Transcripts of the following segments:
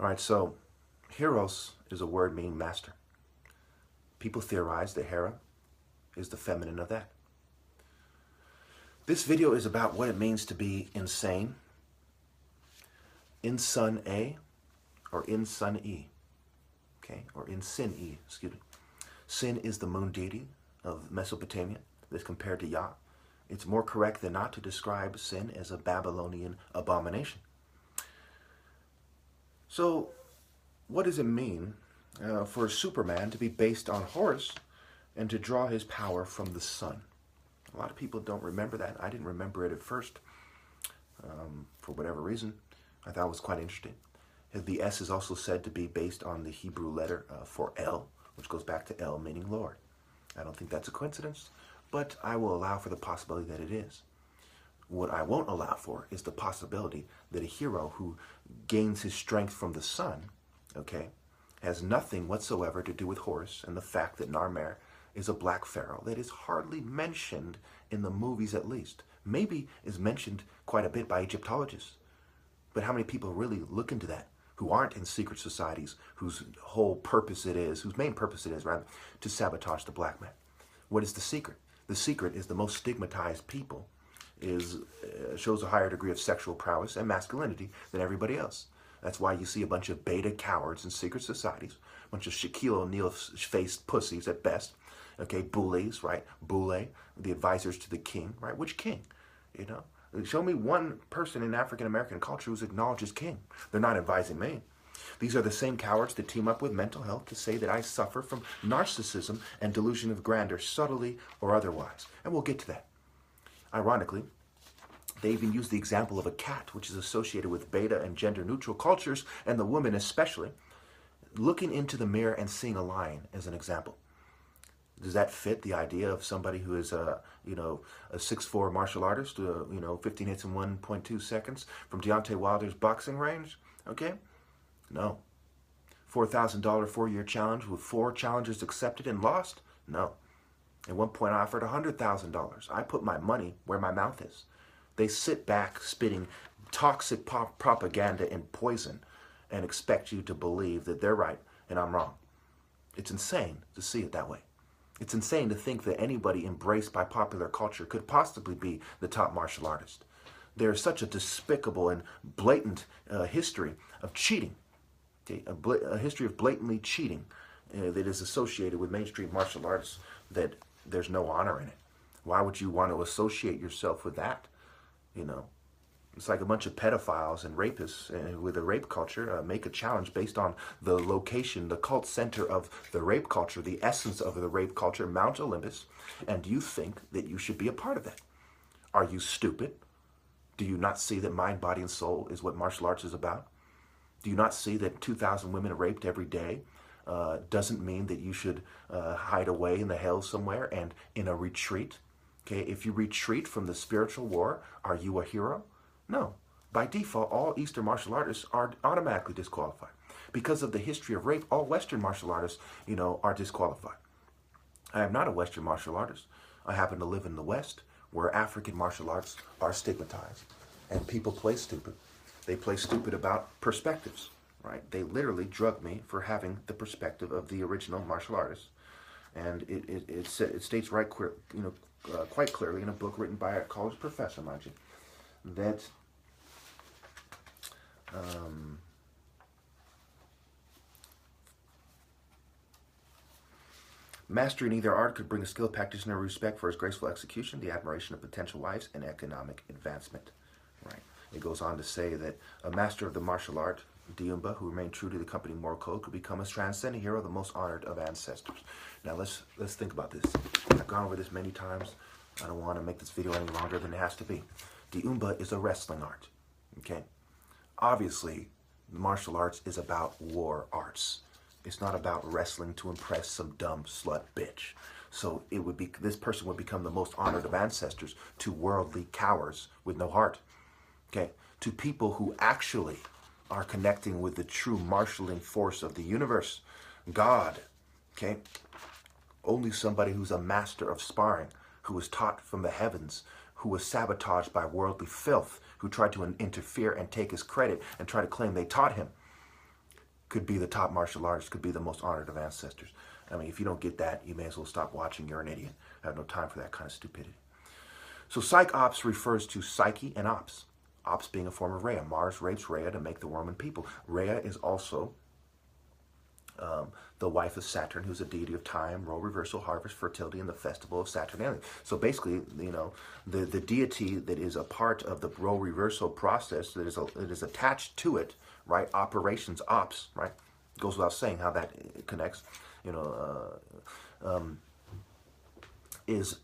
All right, so heros is a word meaning master. People theorize that Hera is the feminine of that. This video is about what it means to be insane, in Sun A, or in Sun E, okay, or in Sin E, excuse me. Sin is the moon deity of Mesopotamia that's compared to Yah. It's more correct than not to describe Sin as a Babylonian abomination. So, what does it mean for Superman to be based on Horus and to draw his power from the sun? A lot of people don't remember that. I didn't remember it at first, for whatever reason. I thought it was quite interesting. The S is also said to be based on the Hebrew letter for El, which goes back to El, meaning Lord. I don't think that's a coincidence, but I will allow for the possibility that it is. What I won't allow for is the possibility that a hero who gains his strength from the sun, okay, has nothing whatsoever to do with Horus and the fact that Narmer is a black pharaoh that is hardly mentioned in the movies, at least. Maybe is mentioned quite a bit by Egyptologists. But how many people really look into that, who aren't in secret societies, whose whole purpose it is, whose main purpose it is, rather, to sabotage the black man? What is the secret? The secret is the most stigmatized people shows a higher degree of sexual prowess and masculinity than everybody else. That's why you see a bunch of beta cowards in secret societies, a bunch of Shaquille O'Neal-faced pussies at best, okay, bullies, right, Boule, the advisors to the king, right, which king, you know? Show me one person in African-American culture who's acknowledged as king. They're not advising me. These are the same cowards that team up with mental health to say that I suffer from narcissism and delusion of grandeur, subtly or otherwise. And we'll get to that. Ironically, they even use the example of a cat, which is associated with beta and gender-neutral cultures, and the woman especially, looking into the mirror and seeing a lion as an example. Does that fit the idea of somebody who is a 6'4" martial artist, 15 hits in 1.2 seconds from Deontay Wilder's boxing range? Okay? No. $4,000 4-year challenge with 4 challenges accepted and lost? No. At one point, I offered $100,000. I put my money where my mouth is. They sit back spitting toxic propaganda and poison and expect you to believe that they're right and I'm wrong. It's insane to see it that way. It's insane to think that anybody embraced by popular culture could possibly be the top martial artist. There is such a despicable and blatant history of cheating, okay? A history of blatantly cheating that is associated with mainstream martial arts that there's no honor in it. Why would you want to associate yourself with that? You know, it's like a bunch of pedophiles and rapists with a rape culture make a challenge based on the location, the cult center of the rape culture, the essence of the rape culture, Mount Olympus, and you think that you should be a part of that. Are you stupid? Do you not see that mind, body, and soul is what martial arts is about? Do you not see that 2,000 women are raped every day? Doesn't mean that you should hide away in the hell somewhere and in a retreat. Okay, if you retreat from the spiritual war, are you a hero? No. By default, all Eastern martial artists are automatically disqualified. Because of the history of rape, all Western martial artists, are disqualified. I am not a Western martial artist. I happen to live in the West, where African martial arts are stigmatized. And people play stupid. They play stupid about perspectives, right? They literally drug me for having the perspective of the original martial artist. And it states right, quite clearly in a book written by a college professor, mind you, that mastering either art could bring a skilled practitioner respect for his graceful execution, the admiration of potential wives, and economic advancement. Right. It goes on to say that a master of the martial art, Diumba, who remained true to the company moral code, could become a transcendent hero, the most honored of ancestors. Now let's think about this. I've gone over this many times. I don't want to make this video any longer than it has to be. Diumba is a wrestling art. Okay? Obviously, martial arts is about war arts. It's not about wrestling to impress some dumb slut bitch. So this person would become the most honored of ancestors to worldly cowards with no heart. Okay? To people who actually are connecting with the true marshaling force of the universe, God. Okay? Only somebody who's a master of sparring, who was taught from the heavens, who was sabotaged by worldly filth, who tried to interfere and take his credit and try to claim they taught him. could be the top martial artist, could be the most honored of ancestors. I mean, if you don't get that, you may as well stop watching. You're an idiot. I have no time for that kind of stupidity. So psych ops refers to psyche and ops. Ops being a form of Rhea. Mars rapes Rhea to make the Roman people. Rhea is also the wife of Saturn, who's a deity of time, role reversal, harvest, fertility, and the festival of Saturnalia. So basically, you know, the deity that is a part of the role reversal process that is attached to it, right? Operations, ops, right? Goes without saying how that connects, you know, is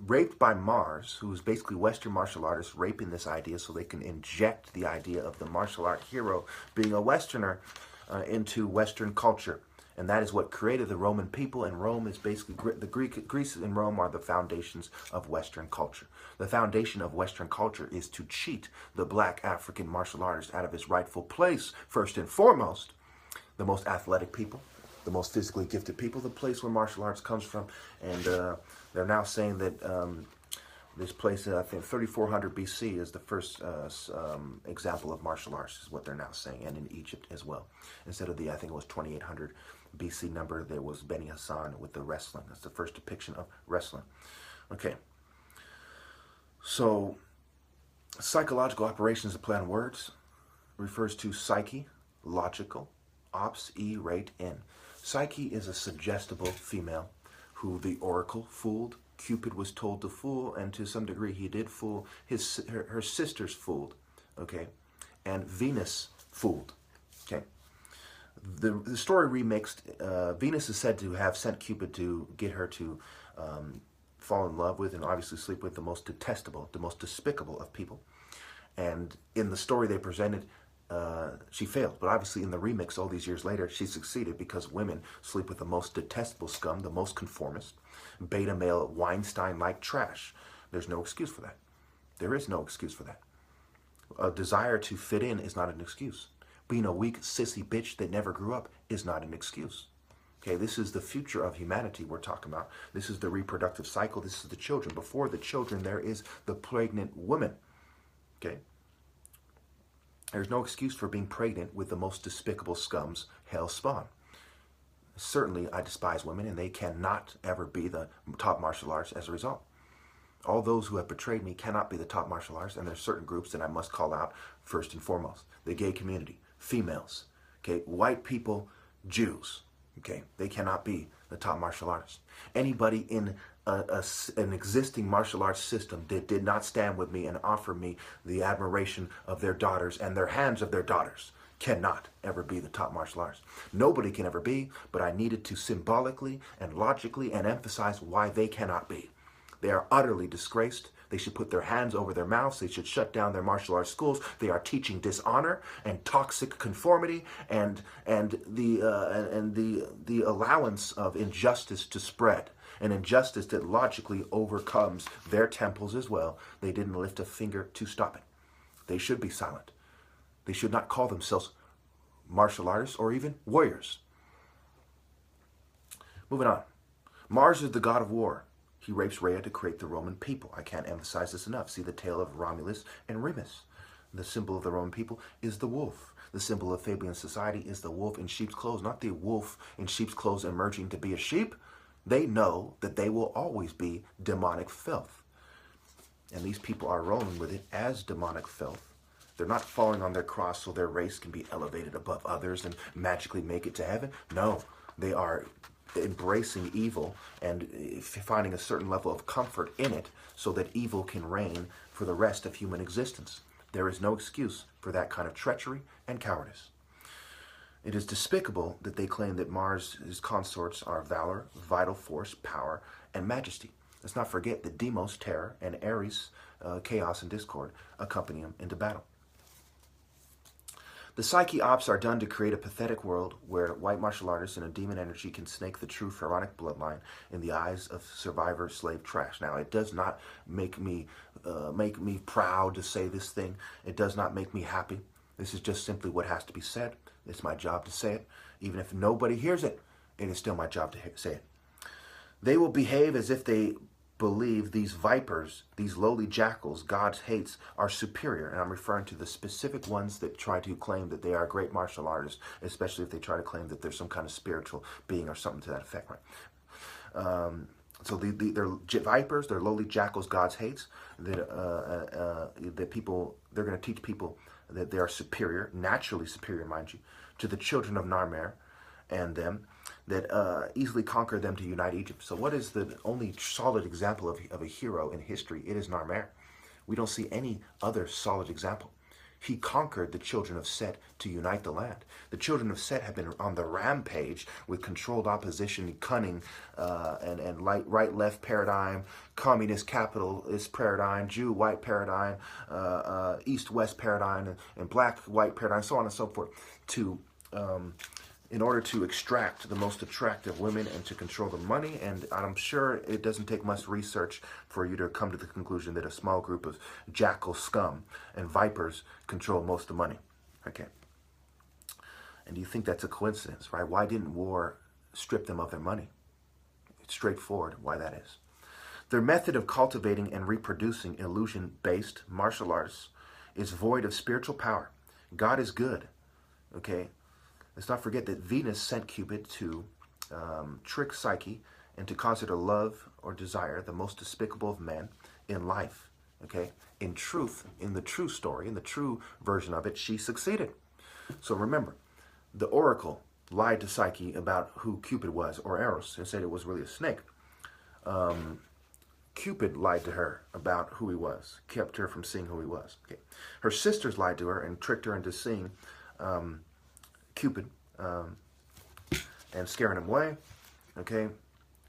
raped by Mars, who's basically Western martial artists raping this idea so they can inject the idea of the martial art hero being a Westerner into Western culture. And that is what created the Roman people, and Rome is basically, Greece and Rome are the foundations of Western culture. The foundation of Western culture is to cheat the black African martial artist out of his rightful place, first and foremost. The most athletic people, the most physically gifted people, the place where martial arts comes from. And they're now saying that this place, I think 3400 BC is the first example of martial arts, is what they're now saying, and in Egypt as well. Instead of the, I think it was 2800 BC number, there was Beni Hassan with the wrestling. That's the first depiction of wrestling. Okay. So, psychological operations, the play on words, refers to psyche, logical, ops, rate, in. Psyche is a suggestible female who the oracle fooled. Cupid was told to fool, and to some degree he did fool. Her sisters fooled, okay? And Venus fooled, okay? The story remixed, Venus is said to have sent Cupid to get her to fall in love with and obviously sleep with the most detestable, the most despicable of people. And in the story they presented, she failed. But obviously in the remix all these years later, she succeeded because women sleep with the most detestable scum, the most conformist, beta male, Weinstein-like trash. There's no excuse for that. There is no excuse for that. A desire to fit in is not an excuse. Being a weak, sissy bitch that never grew up is not an excuse. Okay, this is the future of humanity we're talking about. This is the reproductive cycle. This is the children. Before the children, there is the pregnant woman. Okay? There's no excuse for being pregnant with the most despicable scums hell spawn. Certainly, I despise women, and they cannot ever be the top martial arts as a result. All those who have betrayed me cannot be the top martial artists, and there's certain groups that I must call out first and foremost. The gay community, females, okay, white people, Jews, okay, they cannot be the top martial artists. Anybody in an existing martial arts system that did not stand with me and offer me the admiration of their daughters and their hands of their daughters cannot ever be the top martial artist. Nobody can ever be, but I needed to symbolically and logically and emphasize why they cannot be. They are utterly disgraced. They should put their hands over their mouths. They should shut down their martial arts schools. They are teaching dishonor and toxic conformity and the allowance of injustice to spread. An injustice that logically overcomes their temples as well. They didn't lift a finger to stop it. They should be silent. They should not call themselves martial artists or even warriors. Moving on. Mars is the god of war. He rapes Rhea to create the Roman people. I can't emphasize this enough. See the tale of Romulus and Remus. The symbol of the Roman people is the wolf. The symbol of Fabian society is the wolf in sheep's clothes, not the wolf in sheep's clothes emerging to be a sheep. They know that they will always be demonic filth. And these people are rolling with it as demonic filth. They're not falling on their cross so their race can be elevated above others and magically make it to heaven. No, they are embracing evil and finding a certain level of comfort in it so that evil can reign for the rest of human existence. There is no excuse for that kind of treachery and cowardice. It is despicable that they claim that Mars' consorts are valor, vital force, power, and majesty. Let's not forget that Deimos, terror, and Ares, chaos and discord, accompany him into battle. The psyche ops are done to create a pathetic world where white martial artists and a demon energy can snake the true pharaonic bloodline in the eyes of survivor slave trash. Now, it does not make me proud to say this thing. It does not make me happy. This is just simply what has to be said. It's my job to say it. Even if nobody hears it, it is still my job to say it. They will behave as if they believe these vipers, these lowly jackals, God hates, are superior. And I'm referring to the specific ones that try to claim that they are great martial artists, especially if they try to claim that they're some kind of spiritual being or something to that effect, right? So they're vipers, they're lowly jackals God hates, that people, they're going to teach people that they are superior, naturally superior, mind you, to the children of Narmer and them, that easily conquer them to unite Egypt. So what is the only solid example of a hero in history? It is Narmer. We don't see any other solid example. He conquered the children of Set to unite the land. The children of Set have been on the rampage with controlled opposition, cunning, and right-left paradigm, communist capitalist paradigm, Jew-white paradigm, East-West paradigm, and black-white paradigm, so on and so forth, in order to extract the most attractive women and to control the money. And I'm sure it doesn't take much research for you to come to the conclusion that a small group of jackal scum and vipers control most of the money. Okay. And do you think that's a coincidence, right? Why didn't war strip them of their money? It's straightforward why that is. Their method of cultivating and reproducing illusion-based martial arts is void of spiritual power. God is good, okay? Let's not forget that Venus sent Cupid to trick Psyche and to cause her to love or desire the most despicable of men in life. Okay? In truth, in the true story, in the true version of it, she succeeded. So remember, the oracle lied to Psyche about who Cupid was, or Eros, and said it was really a snake. Cupid lied to her about who he was, kept her from seeing who he was. Okay? Her sisters lied to her and tricked her into seeing Cupid and scaring him away, okay?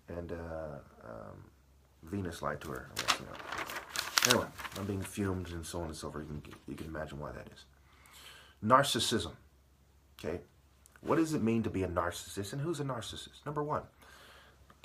And Venus lied to her. Anyway, I'm being fumed and so on and so forth. You can imagine why that is. Narcissism, okay? What does it mean to be a narcissist, and who's a narcissist? Number one,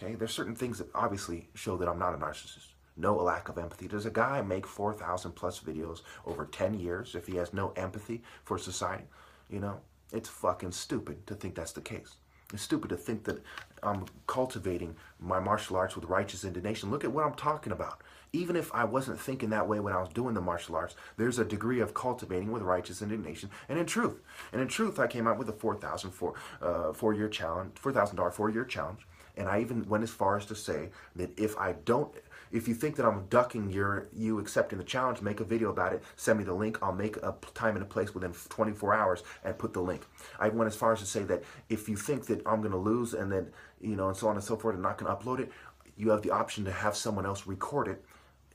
okay, there's certain things that obviously show that I'm not a narcissist. No lack of empathy. Does a guy make 4,000 plus videos over 10 years if he has no empathy for society? You know? It's fucking stupid to think that's the case. It's stupid to think that I'm cultivating my martial arts with righteous indignation. Look at what I'm talking about. Even if I wasn't thinking that way when I was doing the martial arts, there's a degree of cultivating with righteous indignation and in truth. And in truth, I came out with a $4,000 4-year challenge, $4,000 4-year challenge. And I even went as far as to say that if you think that I'm ducking you accepting the challenge, make a video about it, send me the link, I'll make a time and a place within 24 hours and put the link. I went as far as to say that if you think that I'm going to lose and then, you know, and so on and so forth, and not going to upload it, you have the option to have someone else record it,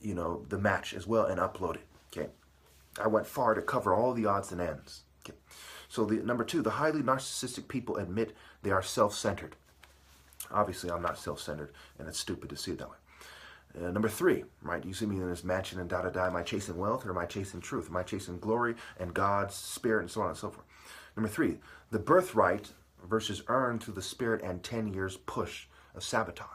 you know, the match as well, and upload it, okay? I went far to cover all the odds and ends, okay? So number two, the highly narcissistic people admit they are self-centered. Obviously, I'm not self-centered, and it's stupid to see it that way. Number three, right? You see me in this mansion and da-da-da. Am I chasing wealth or am I chasing truth? Am I chasing glory and God's spirit and so on and so forth? Number three, the birthright versus earned through the spirit and 10 years push of sabotage.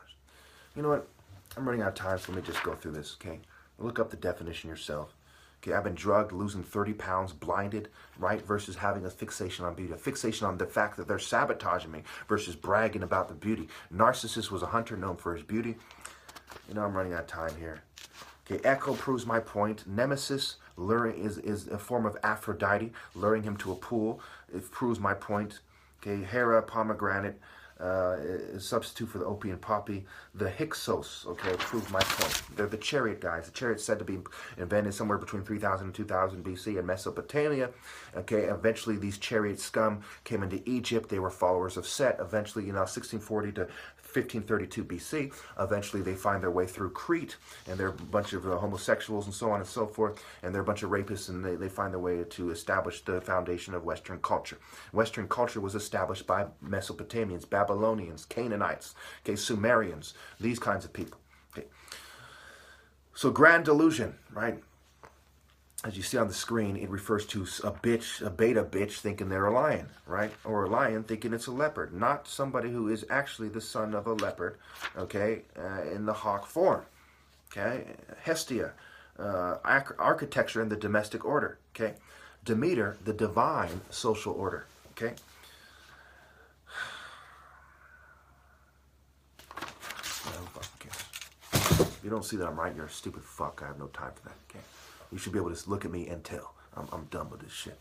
You know what? I'm running out of time, so let me just go through this, okay? Look up the definition yourself. Okay, I've been drugged, losing 30 pounds, blinded, right? Versus having a fixation on beauty. A fixation on the fact that they're sabotaging me versus bragging about the beauty. Narcissus was a hunter known for his beauty. You know, I'm running out of time here. Okay, Echo proves my point. Nemesis luring is a form of Aphrodite, luring him to a pool. It proves my point. Okay, Hera, pomegranate, is a substitute for the opium poppy. The Hyksos, okay, proved my point. They're the chariot guys. The chariot's said to be invented somewhere between 3000 and 2000 BC in Mesopotamia. Okay, eventually these chariot scum came into Egypt. They were followers of Set. Eventually, 1640 to 1532 BC. Eventually, they find their way through Crete, and they're a bunch of homosexuals and so on and so forth, and they're a bunch of rapists, and they find their way to establish the foundation of Western culture. Western culture was established by Mesopotamians, Babylonians, Canaanites, okay, Sumerians, these kinds of people. Okay. So grand delusion, right? As you see on the screen, it refers to a bitch, a beta bitch, thinking they're a lion, right? Or a lion thinking it's a leopard. Not somebody who is actually the son of a leopard, okay, in the hawk form, okay? Hestia, architecture in the domestic order, okay? Demeter, the divine social order, okay? you don't see that I'm right, you're a stupid fuck. I have no time for that. Okay? You should be able to just look at me and tell I'm done with this shit.